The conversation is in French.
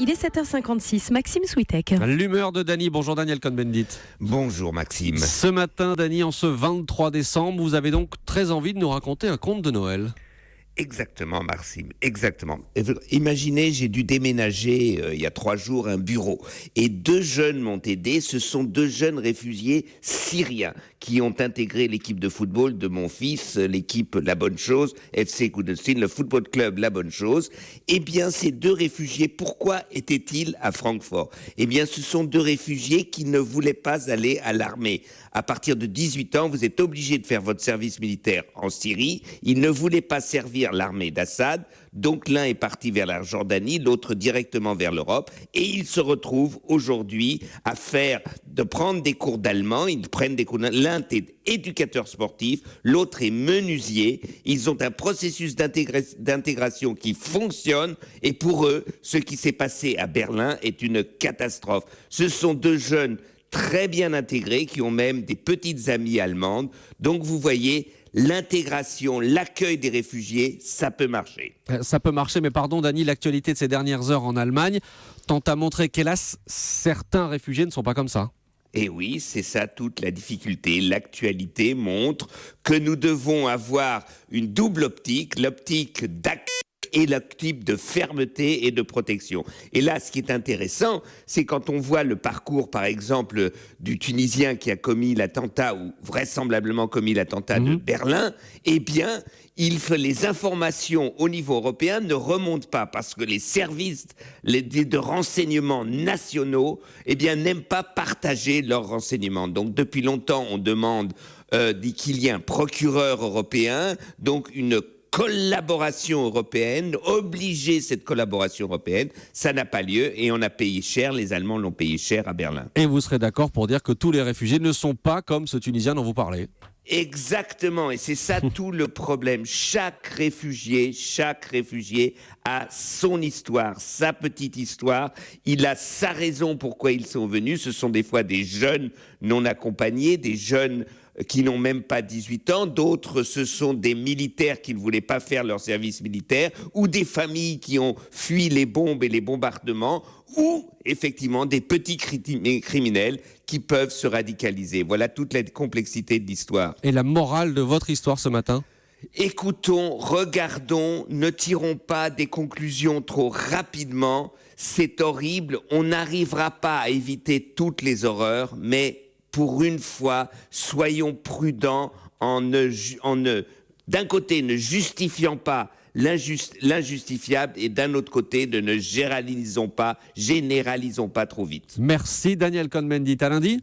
Il est 7h56, Maxime Switek. L'humeur de Dany. Bonjour Daniel Cohn-Bendit. Bonjour Maxime. Ce matin, Dany, en ce 23 décembre, vous avez donc très envie de nous raconter un conte de Noël. Exactement Maxime, exactement. Imaginez, j'ai dû déménager il y a 3 jours un bureau et 2 jeunes m'ont aidé. Ce sont 2 jeunes réfugiés syriens qui ont intégré l'équipe de football de mon fils, l'équipe La Bonne Chose, FC Kudüs'in, le football club La Bonne Chose. Eh bien, ces 2 réfugiés, pourquoi étaient-ils à Francfort ? Eh bien, ce sont 2 réfugiés qui ne voulaient pas aller à l'armée. À partir de 18 ans, vous êtes obligé de faire votre service militaire en Syrie. Ils ne voulaient pas servir l'armée d'Assad, donc l'un est parti vers la Jordanie, l'autre directement vers l'Europe, et ils se retrouvent aujourd'hui à prendre des cours d'allemand. Ils prennent des cours. L'un est éducateur sportif, l'autre est menuisier. Ils ont un processus d'intégration qui fonctionne, et pour eux, ce qui s'est passé à Berlin est une catastrophe. Ce sont 2 jeunes très bien intégrés, qui ont même des petites amies allemandes. Donc vous voyez, l'intégration, l'accueil des réfugiés, ça peut marcher. Ça peut marcher, mais pardon Dany, l'actualité de ces dernières heures en Allemagne tente à montrer qu'hélas, certains réfugiés ne sont pas comme ça. Et oui, c'est ça toute la difficulté. L'actualité montre que nous devons avoir une double optique, l'optique d'accueil et l'optique de fermeté et de protection. Et là, ce qui est intéressant, c'est quand on voit le parcours, par exemple, du Tunisien qui a commis l'attentat, ou vraisemblablement commis l'attentat de Berlin, eh bien, les informations au niveau européen ne remontent pas, parce que les services de renseignement nationaux, eh bien, n'aiment pas partager leurs renseignements. Donc, depuis longtemps, on demande qu'il y ait un procureur européen, donc une collaboration européenne, obliger cette collaboration européenne, ça n'a pas lieu et on a payé cher, les Allemands l'ont payé cher à Berlin. Et vous serez d'accord pour dire que tous les réfugiés ne sont pas comme ce Tunisien dont vous parlez ? Exactement, et c'est ça tout le problème. Chaque réfugié a son histoire, sa petite histoire. Il a sa raison pourquoi ils sont venus. Ce sont des fois des jeunes non accompagnés, des jeunes qui n'ont même pas 18 ans, d'autres ce sont des militaires qui ne voulaient pas faire leur service militaire, ou des familles qui ont fui les bombes et les bombardements, ou effectivement des petits criminels qui peuvent se radicaliser. Voilà toute la complexité de l'histoire. Et la morale de votre histoire ce matin ? Écoutons, regardons, ne tirons pas des conclusions trop rapidement. C'est horrible, on n'arrivera pas à éviter toutes les horreurs, mais pour une fois, soyons prudents d'un côté, ne justifiant pas l'injustifiable, et d'un autre côté, ne généralisons pas trop vite. Merci Daniel Cohn-Bendit. À lundi.